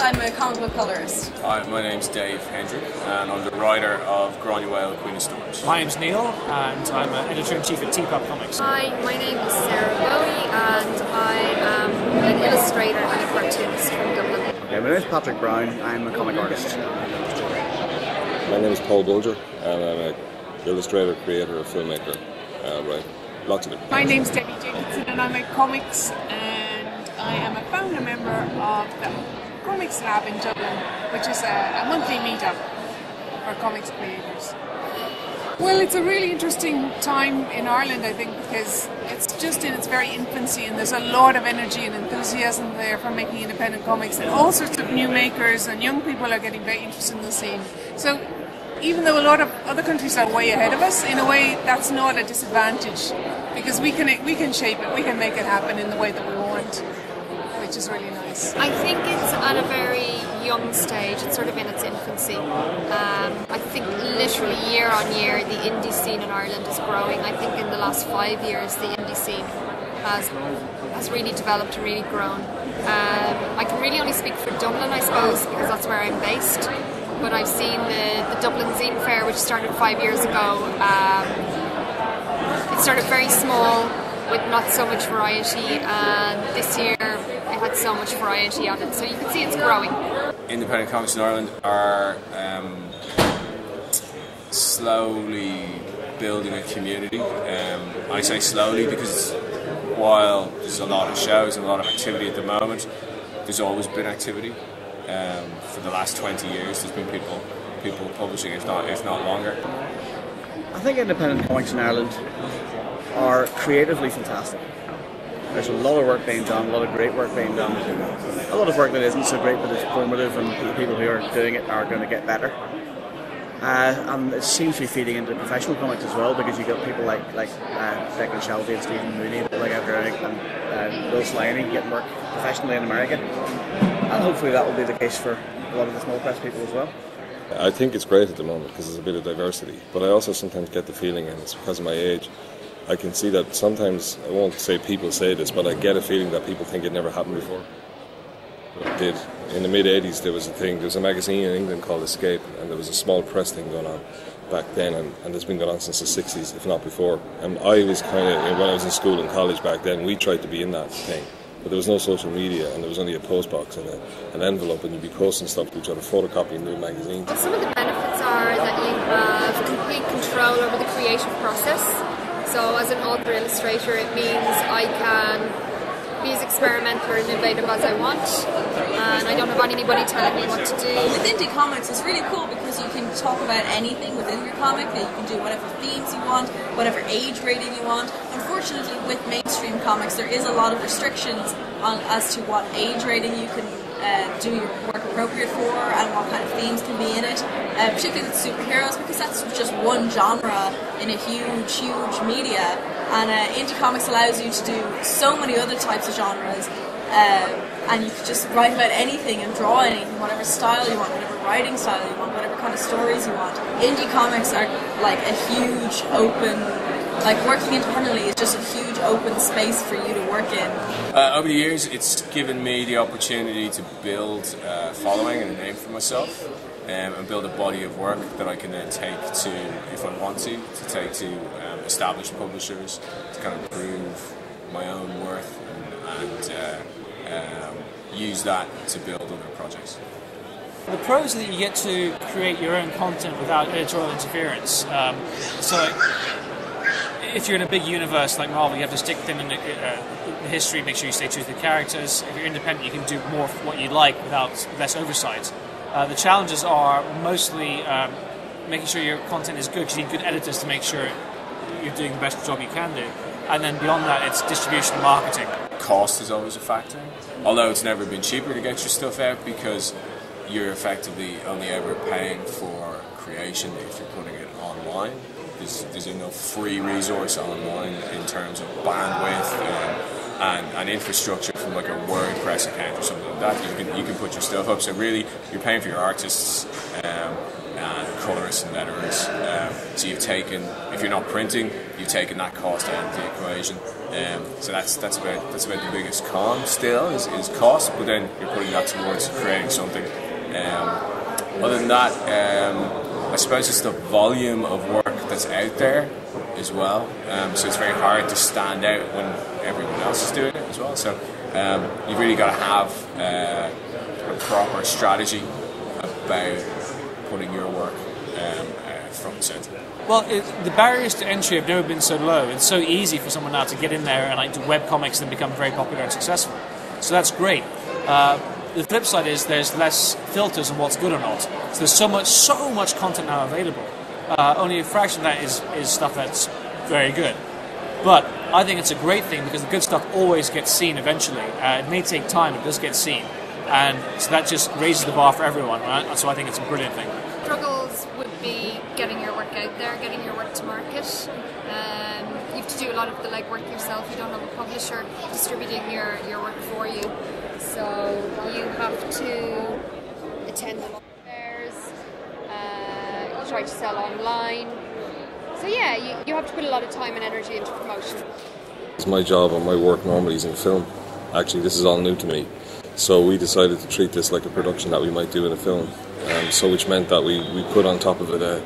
I'm a comic book colorist. Hi, my name's Dave Hendrick and I'm the writer of Gráinne Whale, Queen of Storms. My name's Neil and I'm an editor-in-chief at Teapot Comics. Hi, my name is Sarah Boney and I am an illustrator and a cartoonist from Dublin. Okay, my name is Patrick Brown, I'm a comic artist. My name is Paul Bulger and I'm an illustrator, creator, filmmaker, writer. Lots of it. My name's Debbie Jacobson and I make comics, and I am a founder member of the Comics Lab in Dublin, which is a monthly meetup for comics creators. Well, it's a really interesting time in Ireland, I think, because it's just in its very infancy and there's a lot of energy and enthusiasm there for making independent comics, and all sorts of new makers and young people are getting very interested in the scene. So even though a lot of other countries are way ahead of us, in a way that's not a disadvantage, because we can shape it, we can make it happen in the way that we want, which is really nice. I think it's at a very young stage, it's sort of in its infancy. I think literally year on year the indie scene in Ireland is growing. I think in the last 5 years the indie scene has really developed and really grown. I can really only speak for Dublin, I suppose, because that's where I'm based. But I've seen the Dublin Zine Fair, which started 5 years ago. It started very small with not so much variety, and this year it had so much variety on it. So you can see it's growing. Independent comics in Ireland are slowly building a community. I say slowly because while there's a lot of shows and a lot of activity at the moment, there's always been activity. For the last 20 years there's been people publishing, if not longer. I think independent comics in Ireland are creatively fantastic. There's a lot of work being done, a lot of great work being done, a lot of work that isn't so great but is formative, and the people who are doing it are going to get better. And it seems to be feeding into professional comics as well, because you've got people like Declan Shelby and Stephen Mooney, like Eric and Will Sliney getting work professionally in America. And hopefully that will be the case for a lot of the small press people as well. I think it's great at the moment because there's a bit of diversity, but I also sometimes get the feeling, and it's because of my age, I can see that sometimes, I won't say people say this, but I get a feeling that people think it never happened before. It did. In the mid-80s there was a magazine in England called Escape, and there was a small press thing going on back then, and it's been going on since the 60s, if not before. And I was kind of, when I was in school and college back then, we tried to be in that thing. But there was no social media, and there was only a post box and an envelope, and you'd be posting stuff to each other, photocopying new magazines. Some of the benefits are that you have complete control over the creative process. So as an author illustrator, it means I can be as experimental or innovative as I want, and I don't have anybody telling me what to do. With indie comics, it's really cool because you can talk about anything within your comic, that you can do whatever themes you want, whatever age rating you want. Unfortunately, with mainstream comics, there is a lot of restrictions as to what age rating you can do your work appropriate for, and what kind of themes can be in it, particularly with superheroes, because that's just one genre in a huge media. And indie comics allows you to do so many other types of genres, and you can just write about anything and draw anything, whatever style you want, whatever writing style you want, whatever kind of stories you want. Indie comics are like a huge open, like working independently is just a huge open space for you to work in. Over the years it's given me the opportunity to build a following and a name for myself, and build a body of work that I can then take to, if I want to take to established publishers, to kind of prove my own worth and use that to build other projects. The pros are that you get to create your own content without editorial interference. So if you're in a big universe like Marvel, you have to stick them in the history, make sure you stay true to the characters. If you're independent, you can do more of what you like without less oversight. The challenges are mostly making sure your content is good, because you need good editors to make sure you're doing the best job you can do. And then beyond that, it's distribution and marketing. Cost is always a factor, although it's never been cheaper to get your stuff out, because you're effectively only ever paying for creation if you're putting it online. There's no free resource online in terms of bandwidth and infrastructure from like a WordPress account or something like that. You can put your stuff up. So really, you're paying for your artists, and colorists and letterers. So you've taken, if you're not printing, you've taken that cost out of the equation. So that's about the biggest con still is cost, but then you're putting that towards creating something. Other than that, I suppose it's the volume of work that's out there as well. So it's very hard to stand out when everyone else is doing it as well. So you've really got to have a proper strategy about putting your work front and centre. Well, the barriers to entry have never been so low. It's so easy for someone now to get in there and like do webcomics and become very popular and successful. So that's great. The flip side is there's less filters on what's good or not. So there's so much content now available. Only a fraction of that is stuff that's very good. But I think it's a great thing because the good stuff always gets seen eventually. It may take time, it does get seen. And so that just raises the bar for everyone, right? So I think it's a brilliant thing. Struggles would be getting your work out there, getting your work to market. You have to do a lot of the legwork yourself. You don't have a publisher distributing your work for you. So you have to attend the fairs, you try to sell online. So yeah, you have to put a lot of time and energy into promotion. It's my job and my work normally is in film. Actually, this is all new to me. So we decided to treat this like a production that we might do in a film. So which meant that we put on top of it a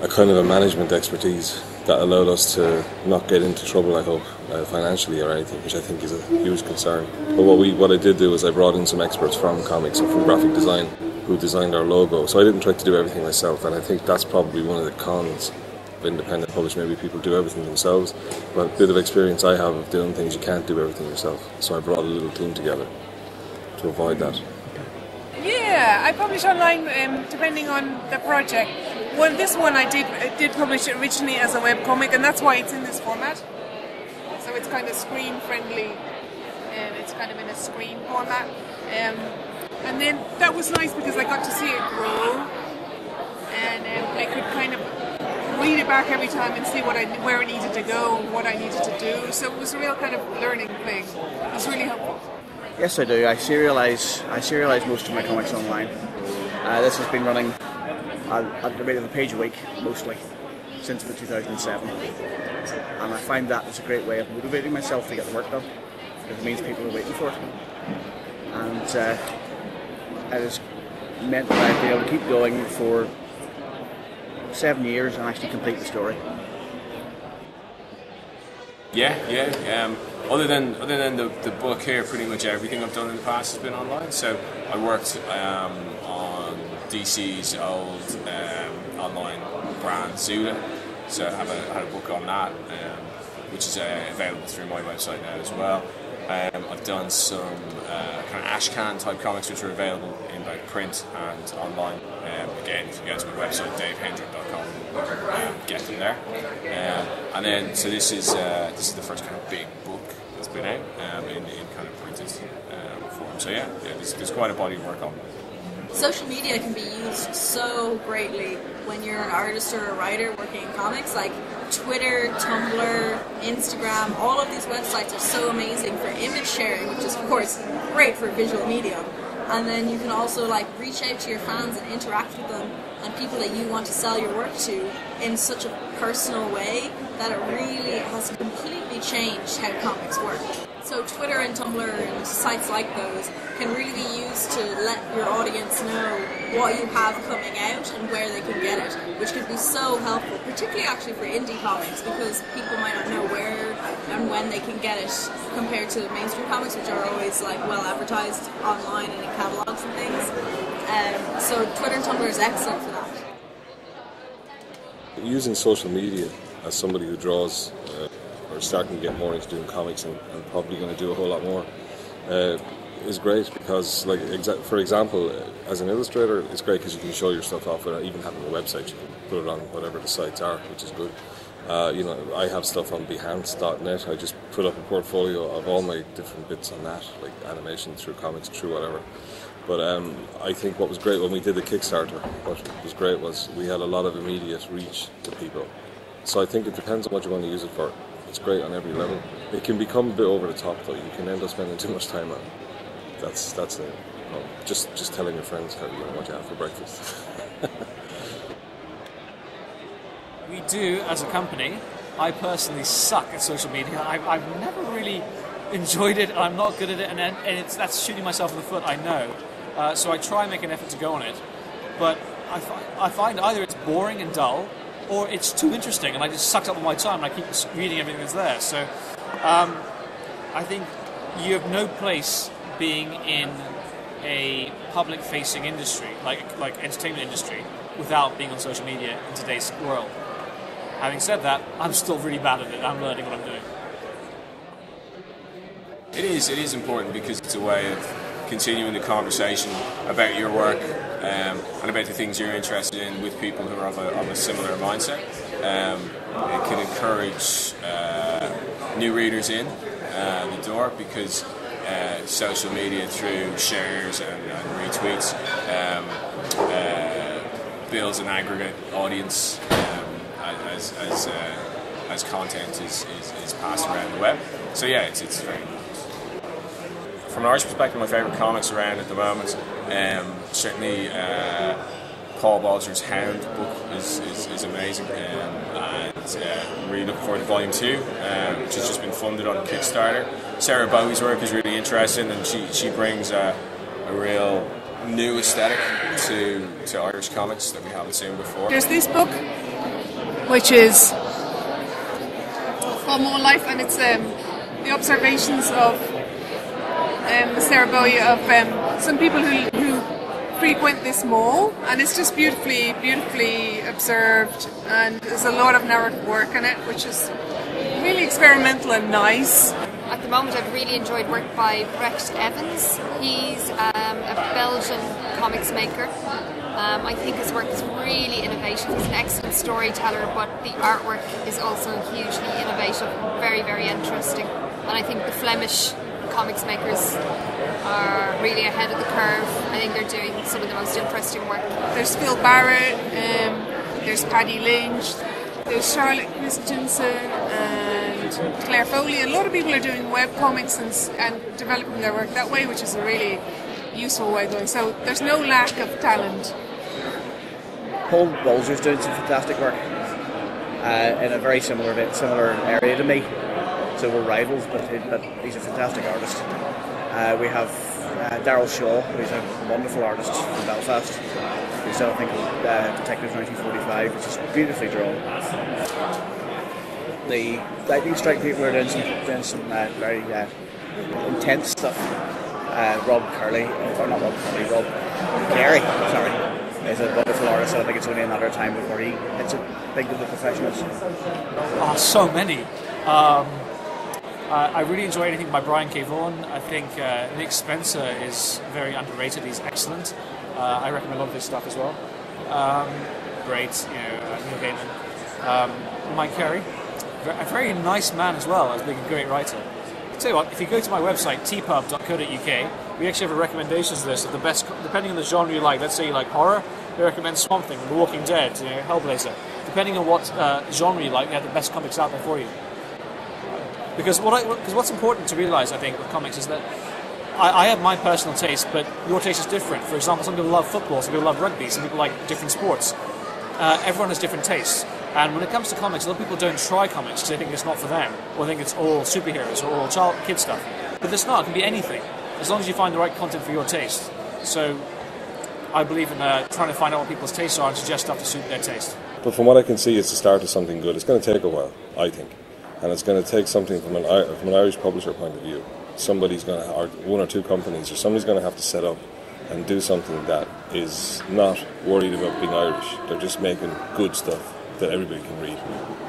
kind of a management expertise that allowed us to not get into trouble, I hope, financially or anything, which I think is a huge concern. But what I did do is I brought in some experts from comics and from graphic design who designed our logo. So I didn't try to do everything myself, and I think that's probably one of the cons of independent publishing. Maybe people do everything themselves, but a bit of experience I have of doing things, you can't do everything yourself. So I brought a little team together to avoid that. Yeah, I publish online depending on the project. Well, this one I did publish it originally as a webcomic, and that's why it's in this format. So it's kind of screen friendly, and it's kind of in a screen format. And then that was nice because I got to see it grow, and I could kind of read it back every time and see where it needed to go, what I needed to do. So it was a real kind of learning thing. It was really helpful. Yes, I do. I serialise most of my comics online. This has been running at the rate of a page a week, mostly, since about 2007. And I find that is a great way of motivating myself to get the work done, because it means people are waiting for it. And it has meant that I've been able to keep going for 7 years and actually complete the story. Yeah. Other than the book here, pretty much everything I've done in the past has been online. So I worked on DC's old online brand Zula. So I had a book on that, which is available through my website now as well. I've done some kind of ashcan type comics which are available in both print and online. Again, if you go to my website, davehendrick.com, get them there. And then, so this is the first kind of big book that's been out in kind of printed form. So yeah, there's quite a body of work on. Social media can be used so greatly when you're an artist or a writer working in comics, like Twitter, Tumblr, Instagram. All of these websites are so amazing for image sharing, which is of course great for visual medium. And then you can also like reach out to your fans and interact with them and people that you want to sell your work to in such a personal way that it really has completely changed how comics work. So Twitter and Tumblr and sites like those can really be used to let your audience know what you have coming out and where they can get it, which can be so helpful, particularly actually for indie comics, because people might not know where and when they can get it compared to mainstream comics, which are always like well advertised online and in catalogs and things. So Twitter and Tumblr is excellent for that. Using social media as somebody who draws or starting to get more into doing comics and probably going to do a whole lot more is great, because like for example, as an illustrator it's great because you can show your stuff off without even having a website. You can put it on whatever the sites are, which is good. I have stuff on Behance.net. I just put up a portfolio of all my different bits on that, like animation through comics, through whatever. But I think what was great when we did the Kickstarter, what was great was we had a lot of immediate reach to people. So I think it depends on what you want to use it for. It's great on every level. It can become a bit over the top though. You can end up spending too much time on it. That's it. Just telling your friends what you have for breakfast. We do, as a company. I personally suck at social media. I've never really enjoyed it. I'm not good at it, and that's shooting myself in the foot, I know. So I try and make an effort to go on it. But I find either it's boring and dull, or it's too interesting, and I just sucked up all my time, and I keep reading everything that's there. So I think you have no place being in a public-facing industry, like entertainment industry, without being on social media in today's world. Having said that, I'm still really bad at it. I'm learning what I'm doing. It is important because it's a way of continuing the conversation about your work and about the things you're interested in with people who are of a similar mindset. It can encourage new readers in the door because social media through shares and retweets builds an aggregate audience as content is passed around the web. So yeah, it's very important. From an Irish perspective, my favourite comics around at the moment, certainly Paul Balger's Hound book is amazing, and really looking forward to Volume 2, which has just been funded on Kickstarter. Sarah Bowie's work is really interesting, and she brings a real new aesthetic to Irish comics that we haven't seen before. There's this book, which is called More Life, and it's the observations of Sarah Bowie of some people who frequent this mall, and it's just beautifully observed, and there's a lot of narrative work in it, which is really experimental and nice. At the moment, I've really enjoyed work by Brecht Evans. He's a Belgian comics maker. I think his work is really innovative. He's an excellent storyteller, but the artwork is also hugely innovative, very interesting. And I think the Flemish comics makers are really ahead of the curve. I think they're doing some of the most interesting work. There's Phil Barrett, there's Paddy Lynch, there's Charlotte Christensen and Claire Foley. A lot of people are doing web comics and developing their work that way, which is a really useful way of doing. So there's no lack of talent. Paul Balger's doing some fantastic work in a very similar area to me. So we're rivals, but he's a fantastic artist. We have Darryl Shaw, who's a wonderful artist from Belfast. He's done a thing called Detective 1945, which is beautifully drawn. The lightning strike people are doing some very intense stuff. Rob Carey, is a wonderful artist, and I think it's only a matter of time before he hits it big with the professionals. Oh, so many. I really enjoy anything by Brian K. Vaughan. I think Nick Spencer is very underrated. He's excellent. I recommend a lot of his stuff as well. Great, Neil Gaiman. Mike Carey, a very nice man as well as being a great writer. I'll tell you what, if you go to my website, tpub.co.uk, we actually have a recommendations list of the best, depending on the genre you like. Let's say you like horror, they recommend Swamp Thing, The Walking Dead, Hellblazer. Depending on what genre you like, they have the best comics out there for you. Because what's important to realise, I think, with comics is that I have my personal taste, but your taste is different. For example, some people love football, some people love rugby, some people like different sports. Everyone has different tastes. And when it comes to comics, a lot of people don't try comics because they think it's not for them, or think it's all superheroes or all kid stuff. But it's not. It can be anything, as long as you find the right content for your taste. So I believe in trying to find out what people's tastes are and suggest stuff to suit their taste. But from what I can see, it's the start of something good. It's going to take a while, I think. And it's going to take something from an Irish publisher point of view. Somebody's going to, or one or two companies, or somebody's going to have to set up and do something that is not worried about being Irish. They're just making good stuff that everybody can read.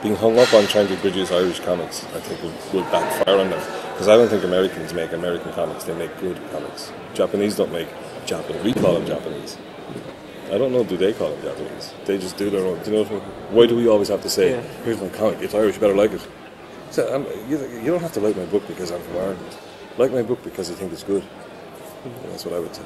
Being hung up on trying to produce Irish comics, I think, will backfire on them. Because I don't think Americans make American comics, they make good comics. Japanese don't make Japanese. We call them Japanese. I don't know, do they call them Japanese? They just do their own. Do you know what I mean? Why do we always have to say, here's my comic, it's Irish, you better like it? So, you don't have to like my book because I'm from Ireland. Like my book because I think it's good. That's what I would say.